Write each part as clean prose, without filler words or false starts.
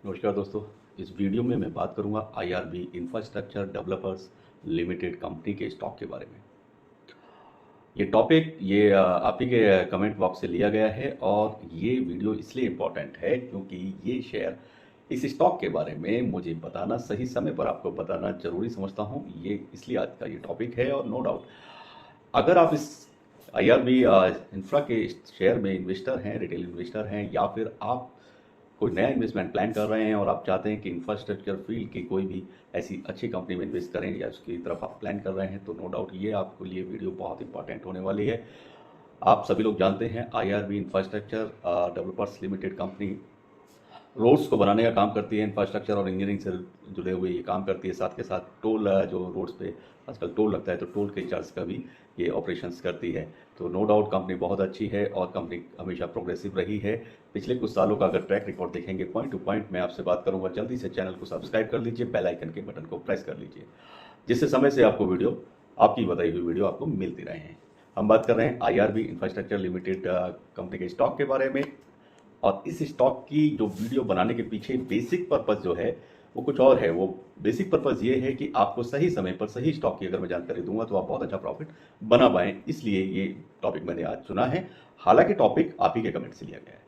नमस्कार दोस्तों। इस वीडियो में मैं बात करूंगा IRB infrastructure developers limited company के स्टॉक के बारे में। ये टॉपिक आप ही के कमेंट बॉक्स से लिया गया है और ये वीडियो इसलिए इम्पोर्टेंट है क्योंकि ये शेयर इस स्टॉक के बारे में मुझे बताना, सही समय पर आपको बताना ज़रूरी समझता हूँ। ये इसलिए आज का ये टॉपिक है और नो डाउट अगर आप इस आईआरबी इंफ्रा के शेयर में इन्वेस्टर हैं, रिटेल इन्वेस्टर हैं, या फिर आप कोई नया इन्वेस्टमेंट प्लान कर रहे हैं और आप चाहते हैं कि इंफ्रास्ट्रक्चर फील्ड की कोई भी ऐसी अच्छी कंपनी में इन्वेस्ट करें या उसकी तरफ आप प्लान कर रहे हैं, तो नो डाउट ये आपके लिए वीडियो बहुत इंपॉर्टेंट होने वाली है। आप सभी लोग जानते हैं IRB infrastructure developers limited company roads को बनाने का काम करती है, इंफ्रास्ट्रक्चर और इंजीनियरिंग से जुड़े हुए ये काम करती है। साथ के साथ टोल जो रोड्स पे आजकल टोल लगता है, तो टोल के चार्ज का भी ये ऑपरेशंस करती है। तो नो डाउट कंपनी बहुत अच्छी है और कंपनी हमेशा प्रोग्रेसिव रही है। पिछले कुछ सालों का अगर ट्रैक रिकॉर्ड देखेंगे, पॉइंट टू पॉइंट मैं आपसे बात करूंगा। जल्दी से चैनल को सब्सक्राइब कर लीजिए, बेल आइकन के बटन को प्रेस कर लीजिए, जिससे समय से आपको वीडियो, आपकी बताई हुई वीडियो आपको मिलती रहे हैं। हम बात कर रहे हैं आईआरबी इंफ्रास्ट्रक्चर लिमिटेड कंपनी के स्टॉक के बारे में। और इस स्टॉक की जो वीडियो बनाने के पीछे बेसिक पर्पस जो है वो कुछ और है। वो बेसिक पर्पस ये है कि आपको सही समय पर सही स्टॉक की अगर मैं जानकारी दूंगा तो आप बहुत अच्छा प्रॉफिट बना पाएं, इसलिए ये टॉपिक मैंने आज चुना है। हालांकि टॉपिक आप ही के कमेंट से लिया गया है,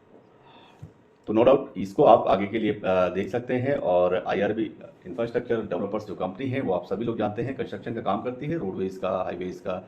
तो नो डाउट इसको आप आगे के लिए देख सकते हैं। और आईआरबी इंफ्रास्ट्रक्चर डेवलपर्स जो कंपनी है वो आप सभी लोग जानते हैं, कंस्ट्रक्शन का काम करती है, रोडवेज का, हाईवेज का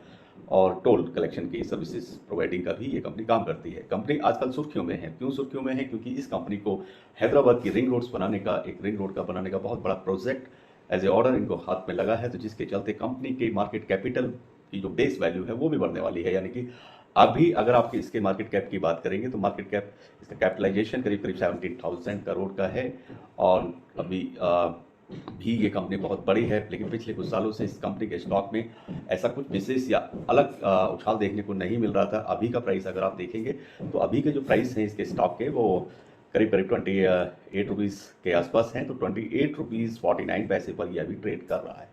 और टोल कलेक्शन की सर्विसेज प्रोवाइडिंग का भी ये कंपनी काम करती है। कंपनी आजकल सुर्खियों में है। क्यों सुर्खियों में है? क्योंकि इस कंपनी को हैदराबाद की रिंग रोड्स बनाने का, एक रिंग रोड का बनाने का बहुत बड़ा प्रोजेक्ट एज ए ऑर्डर इनको हाथ में लगा है, तो जिसके चलते कंपनी की मार्केट कैपिटल की जो बेस वैल्यू है वो भी बढ़ने वाली है। यानी कि अभी अगर आप इसके मार्केट कैप की बात करेंगे तो मार्केट कैप, इसका कैपिटलाइजेशन करीब करीब 17,000 करोड़ का है। और अभी भी ये कंपनी बहुत बड़ी है, लेकिन पिछले कुछ सालों से इस कंपनी के स्टॉक में ऐसा कुछ विशेष या अलग उछाल देखने को नहीं मिल रहा था। अभी का प्राइस अगर आप देखेंगे तो अभी के जो प्राइस हैं इसके स्टॉक के वो करीब करीब 28 रुपीज़ के आसपास हैं। तो 28 रुपीज़ 49 पैसे पर ये अभी ट्रेड कर रहा है।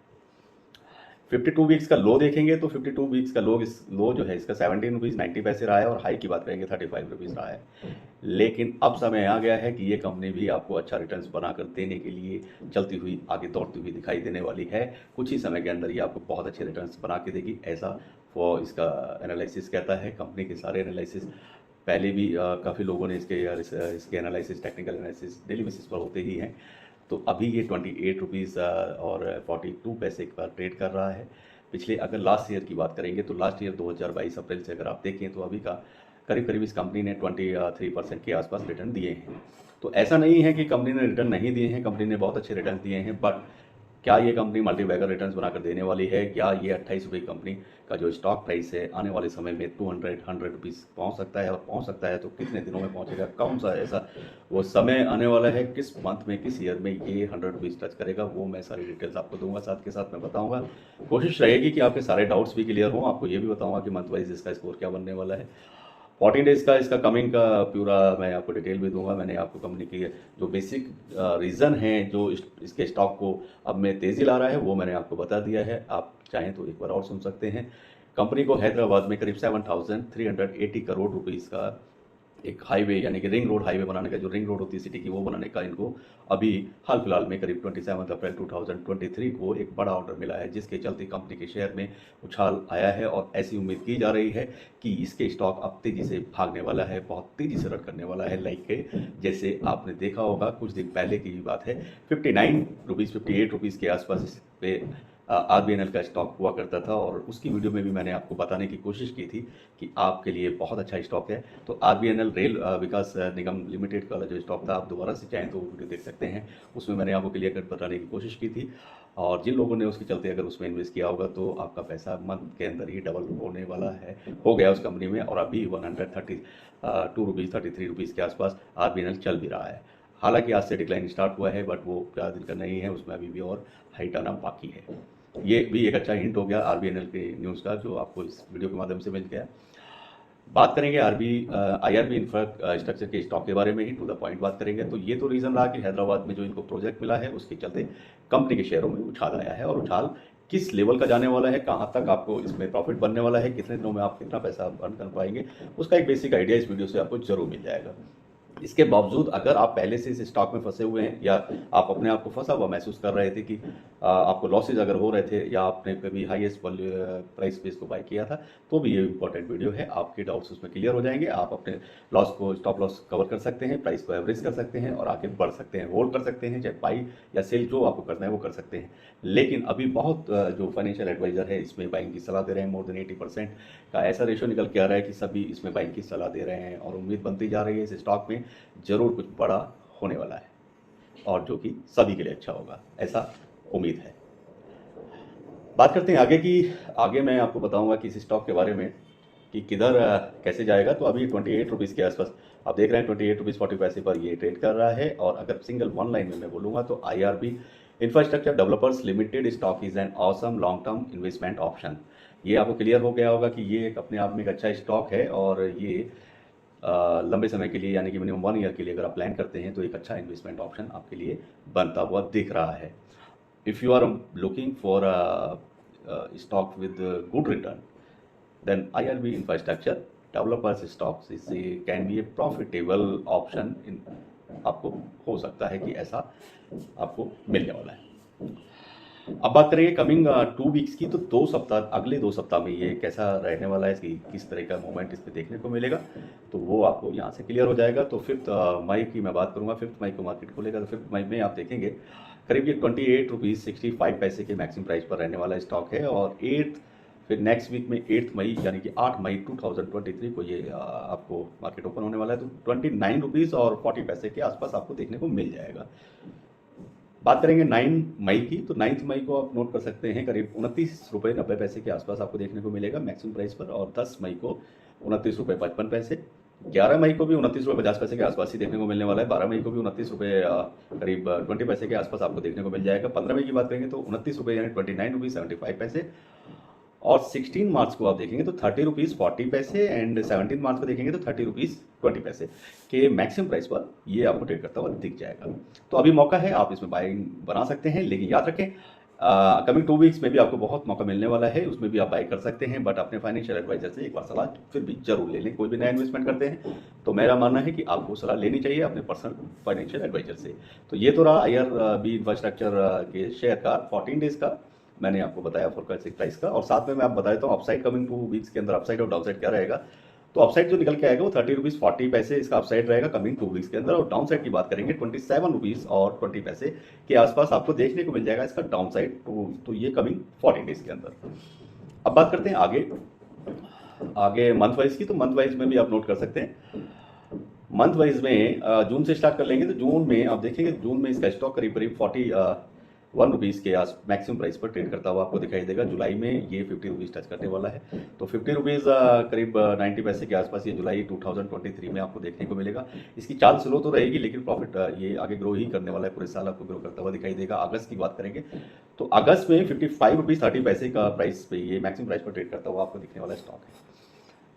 52 वीक्स का लो देखेंगे तो 52 वीक्स का लो जो है इसका 17 रुपीज़ 90 पैसे रहा है और हाई की बात करेंगे 35 रुपीज़ रहा है। लेकिन अब समय आ गया है कि ये कंपनी भी आपको अच्छा रिटर्न्स बनाकर देने के लिए चलती हुई, आगे दौड़ती हुई दिखाई देने वाली है। कुछ ही समय के अंदर ये आपको बहुत अच्छे रिटर्न्स बना के देगी, ऐसा वो इसका एनालिसिस कहता है। कंपनी के सारे एनालिसिस पहले भी काफ़ी लोगों ने इसके analysis, technical analysis daily basis पर होते ही हैं। तो अभी ये 28 रुपीज़ और 42 पैसे पर ट्रेड कर रहा है। पिछले अगर लास्ट ईयर की बात करेंगे तो लास्ट ईयर 2022 अप्रैल से अगर आप देखें तो अभी का करीब करीब इस कंपनी ने 23% के आसपास रिटर्न दिए हैं। तो ऐसा नहीं है कि कंपनी ने रिटर्न नहीं दिए हैं, कंपनी ने बहुत अच्छे रिटर्न दिए हैं। बट क्या ये कंपनी मल्टीबैगर रिटर्न्स बनाकर देने वाली है? क्या ये 28 रुपये कंपनी का जो स्टॉक प्राइस है आने वाले समय में 100 रुपीज़ पहुंच सकता है? और पहुंच सकता है तो कितने दिनों में पहुंचेगा? कौन सा ऐसा वो समय आने वाला है, किस मंथ में, किस ईयर में ये 100 रुपीज़ टच करेगा? वो मैं सारी डिटेल्स आपको दूंगा, साथ के साथ मैं बताऊंगा। कोशिश रहेगी कि आपके सारे डाउट्स भी क्लियर हों। आपको ये भी बताऊंगा कि मंथ वाइज इसका स्कोर क्या बनने वाला है। 14 डेज़ का इसका कमिंग का पूरा मैं आपको डिटेल भी दूंगा। मैंने आपको कंपनी की जो बेसिक रीज़न है जो इसके स्टॉक को अब में तेज़ी ला रहा है वो मैंने आपको बता दिया है। आप चाहें तो एक बार और सुन सकते हैं। कंपनी को हैदराबाद में करीब 7,380 करोड़ रुपीज़ का एक हाईवे, यानी कि रिंग रोड हाईवे बनाने का, जो रिंग रोड होती है सिटी की, वो बनाने का इनको अभी हाल फिलहाल में करीब 27 अप्रैल 2023 को एक बड़ा ऑर्डर मिला है, जिसके चलते कंपनी के शेयर में उछाल आया है। और ऐसी उम्मीद की जा रही है कि इसके स्टॉक अब तेज़ी से भागने वाला है, बहुत तेज़ी से रन करने वाला है। लाइक के जैसे आपने देखा होगा कुछ दिन पहले की बात है, 59 रुपीज़ 58 रुपीज़ के आसपास इस पे आरबीएनएल का स्टॉक हुआ करता था। और उसकी वीडियो में भी मैंने आपको बताने की कोशिश की थी कि आपके लिए बहुत अच्छा स्टॉक है। तो आरबीएनएल रेल विकास निगम लिमिटेड का जो स्टॉक था, आप दोबारा से चाहें तो वीडियो देख सकते हैं। उसमें मैंने आपको क्लियर कट बताने की कोशिश की थी। और जिन लोगों ने उसके चलते अगर उसमें इन्वेस्ट किया होगा तो आपका पैसा मंथ के अंदर ही डबल होने वाला है, हो गया उस कंपनी में। और अभी 132 रुपीज़ 33 रुपीज़ के आसपास आरबीएनएल चल भी रहा है। हालांकि आज से डिक्लाइन स्टार्ट हुआ है, बट वो ज़्यादा दिन का नहीं है, उसमें अभी भी और हाइट आना बाकी है। ये भी एक अच्छा हिंट हो गया आरबीएनएल के न्यूज़ का, जो आपको इस वीडियो के माध्यम से मिल गया। बात करेंगे आईआरबी इंफ्रास्ट्रक्चर के स्टॉक के बारे में ही, टू द पॉइंट बात करेंगे। तो ये तो रीज़न रहा कि हैदराबाद में जो इनको प्रोजेक्ट मिला है उसके चलते कंपनी के शेयरों में उछाल आया है। और उछाल किस लेवल का जाने वाला है, कहाँ तक आपको इसमें प्रॉफिट बनने वाला है, कितने दिनों में आप कितना पैसा अर्न कर पाएंगे, उसका एक बेसिक आइडिया इस वीडियो से आपको जरूर मिल जाएगा। इसके बावजूद अगर आप पहले से इस स्टॉक में फंसे हुए हैं या आप अपने आप को फंसा हुआ महसूस कर रहे थे कि आपको लॉसेज अगर हो रहे थे या आपने कभी हाईएस्ट प्राइस पे इसको बाय किया था, तो भी ये इंपॉर्टेंट वीडियो है। आपके डाउट्स उसमें क्लियर हो जाएंगे। आप अपने लॉस को, स्टॉप लॉस कवर कर सकते हैं, प्राइस को एवरेज कर सकते हैं और आगे बढ़ सकते हैं, होल्ड कर सकते हैं, चाहे बाई या सेल जो आपको करना है वो कर सकते हैं। लेकिन अभी बहुत जो फाइनेंशियल एडवाइजर है इसमें बाइंग की सलाह दे रहे हैं। मोर देन 80% का ऐसा रेशियो निकल के आ रहा है कि सभी इसमें बाइंग की सलाह दे रहे हैं और उम्मीद बनती जा रही है इस स्टॉक में जरूर कुछ बड़ा होने वाला है और जो कि सभी के लिए अच्छा होगा, ऐसा उम्मीद है। बात करते हैं आगे की। आगे मैं आपको बताऊंगा कि इस स्टॉक के बारे में कि किधर कैसे जाएगा। तो अभी 28 रुपीज़ के आसपास आप देख रहे हैं, 28 रुपीज़ 40 पैसे पर ये ट्रेड कर रहा है। और अगर सिंगल वन लाइन में मैं बोलूँगा तो IRB infrastructure developers limited stock is an awesome long term investment option. ये आपको क्लियर हो गया होगा कि ये एक अपने आप में एक अच्छा स्टॉक है और ये लंबे समय के लिए यानी कि मिनिमम 1 ईयर के लिए अगर आप प्लान करते हैं तो एक अच्छा इन्वेस्टमेंट ऑप्शन आपके लिए बनता हुआ दिख रहा है। If you are looking for stock with good return, then IRB infrastructure developers stocks is can be a profitable option in आपको हो सकता है कि ऐसा आपको मिलने वाला है। अब बात करेंगे कमिंग 2 वीक्स की। तो 2 सप्ताह, अगले 2 सप्ताह में ये कैसा रहने वाला है, इसकी किस तरह का मूवमेंट इस पे देखने को मिलेगा, तो वो आपको यहाँ से क्लियर हो जाएगा। तो 5 मई की मैं बात करूँगा, 5 मई को मार्केट खुलेगा। तो 5 मई में आप देखेंगे करीब ये 28 रुपीज़ 65 पैसे के मैक्सिमम प्राइस पर रहने वाला स्टॉक है। और 8 फिर नेक्स्ट वीक में 8 मई यानी कि 8 मई 2023 को ये आपको मार्केट ओपन होने वाला है। तो 29 रुपीज़ और 40 पैसे के आसपास आपको देखने को मिल जाएगा। बात करेंगे 9 मई की। तो 9 मई को आप नोट कर सकते हैं करीब 29 रुपये 90 पैसे के आसपास आपको देखने को मिलेगा मैक्सिमम प्राइस पर। और 10 मई को 29 रुपये 55 पैसे। 11 मई को भी 29 रुपये 50 पैसे के आसपास ही देखने को मिलने वाला है। 12 मई को भी 29 रुपये करीब 20 पैसे के आसपास आपको देखने को मिल जाएगा। 15 मई की बात करेंगे तो 29 रुपये यानी 29 रुपीज़ 75 पैसे। और 16 मार्च को आप देखेंगे तो 30 रुपीज़ 40 पैसे एंड 17 मार्च को देखेंगे तो 30 रुपीज़ 20 पैसे के मैक्सिमम प्राइस पर ये आपको ट्रेड करता हुआ दिख जाएगा। तो अभी मौका है, आप इसमें बाइंग बना सकते हैं। लेकिन याद रखें कमिंग 2 वीक्स में भी आपको बहुत मौका मिलने वाला है, उसमें भी आप बाई कर सकते हैं। बट अपने फाइनेंशियल एडवाइजर से एक बार सलाह फिर भी जरूर ले लें। कोई भी नया इन्वेस्टमेंट करते हैं तो मेरा मानना है कि आपको सलाह लेनी चाहिए अपने पर्सनल फाइनेंशियल एडवाइजर से। तो ये तो रहा IRB इंफ्रास्ट्रक्चर के शेयर का 14 डेज का मैंने आपको बताया फोरकास्टिंग प्राइस का। और साथ में मैं आप बता देता हूँ अपसाइड कमिंग 2 वीक्स के अंदर अपसाइड और डाउनसाइड क्या रहेगा। तो अपसाइड जो निकल के आएगा वो 30 रुपीज़ 40 पैसे इसका अपसाइड रहेगा कमिंग 2 वीक्स के अंदर। और डाउन साइड की बात करेंगे 27 रुपीज़ और 20 पैसे के आसपास आपको देखने को मिल जाएगा इसका डाउन साइड। तो ये कमिंग 14 डेज के अंदर। अब बात करते हैं आगे मंथ वाइज की। तो मंथ वाइज में भी आप नोट कर सकते हैं। मंथ वाइज में जून से स्टार्ट कर लेंगे। तो जून में आप देखेंगे जून में इसका स्टॉक करीब 41 रुपीज़ के मैक्सिमम प्राइस पर ट्रेड करता हुआ आपको दिखाई देगा। जुलाई में ये 50 रुपीज़ टच करने वाला है। तो 50 रुपीज़ करीब 90 पैसे के आसपास ये जुलाई 2023 में आपको देखने को मिलेगा। इसकी चाल स्लो तो रहेगी लेकिन प्रॉफिट ये आगे ग्रो ही करने वाला है, पूरे साल आपको ग्रो करता हुआ दिखाई देगा। अगस्त की बात करेंगे तो अगस्त में 55 रुपीज़ 30 पैसे का प्राइस पे ये मैक्सिमम प्राइस पर ट्रेड करता हुआ आपको दिखने वाला स्टॉक है।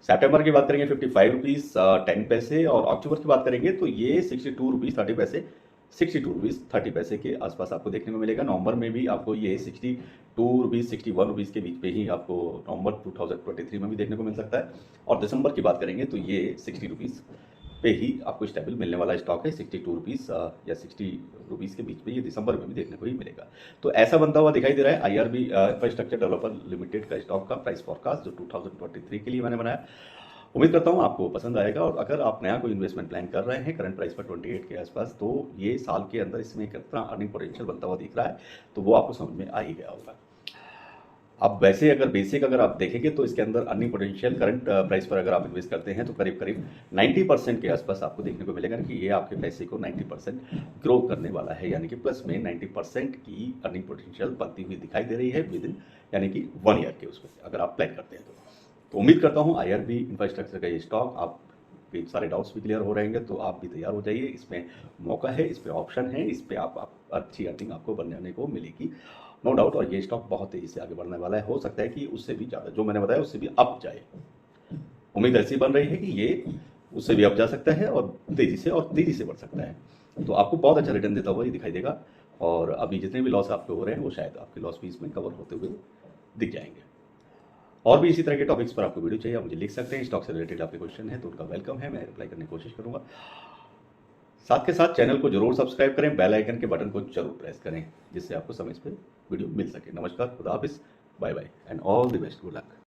सितंबर की बात करेंगे 55 रुपीज़ 10 पैसे। और अक्टूबर की बात करेंगे तो ये 62 रुपीज़ 30 पैसे 62 रुपीज़ 30 पैसे के आसपास आपको देखने को मिलेगा। नवंबर में भी आपको ये 62 रुपीज़ 61 रुपीज़ के बीच पे ही आपको नवंबर 2023 में भी देखने को मिल सकता है। और दिसंबर की बात करेंगे तो ये 60 रुपीज़ पे ही आपको स्टेबल मिलने वाला स्टॉक है। 62 रुपीज़ या 60 रुपीज़ के बीच में ये दिसंबर में भी देखने को ही मिलेगा। तो ऐसा बनता हुआ दिखाई दे रहा है IRB इंफ्रास्ट्रक्चर डेवलपर लिमिटेड का स्टॉक का प्राइस फॉरकास्ट जो 2023 के लिए मैंने बनाया। उम्मीद करता हूँ आपको पसंद आएगा। और अगर आप नया कोई इन्वेस्टमेंट प्लान कर रहे हैं करंट प्राइस पर 28 के आसपास, तो ये साल के अंदर इसमें कितना अर्निंग पोटेंशियल बनता हुआ दिख रहा है तो वो आपको समझ में आ ही गया होगा। अब वैसे अगर बेसिक अगर आप देखेंगे तो इसके अंदर अर्निंग पोटेंशियल करंट प्राइस पर अगर आप इन्वेस्ट करते हैं तो करीब करीब 90% के आसपास आपको देखने को मिलेगा कि ये आपके पैसे को 90% ग्रो करने वाला है। यानी कि प्लस में 90% की अर्निंग पोटेंशियल बनती हुई दिखाई दे रही है विद इन यानी कि 1 ईयर के उसमें अगर आप प्लान करते हैं तो उम्मीद करता हूँ IRB इंफ्रास्ट्रक्चर का ये स्टॉक आपके सारे डाउट्स भी क्लियर हो रहेंगे। तो आप भी तैयार हो जाइए, इसमें मौका है, इस पर ऑप्शन है, इस पर आप अच्छी अर्निंग आपको बनने को मिलेगी नो डाउट। और ये स्टॉक बहुत तेज़ी से आगे बढ़ने वाला है। हो सकता है कि उससे भी ज़्यादा जो मैंने बताया उससे भी अप जाए। उम्मीद ऐसी बन रही है कि ये उससे भी अप जा सकता है और तेज़ी से बढ़ सकता है। तो आपको बहुत अच्छा रिटर्न देता हुआ ये दिखाई देगा। और अभी जितने भी लॉस आपके हो रहे हैं वो शायद आपके लॉस भी इसमें कवर होते हुए दिख जाएंगे। और भी इसी तरह के टॉपिक्स पर आपको वीडियो चाहिए आप मुझे लिख सकते हैं। स्टॉक से रिलेटेड आपके क्वेश्चन है तो उनका वेलकम है, मैं रिप्लाई करने की कोशिश करूंगा। साथ के साथ चैनल को जरूर सब्सक्राइब करें, बेल आइकन के बटन को जरूर प्रेस करें, जिससे आपको समय पे वीडियो मिल सके। नमस्कार, खुदा हाफिज, bye bye and all the best, good luck.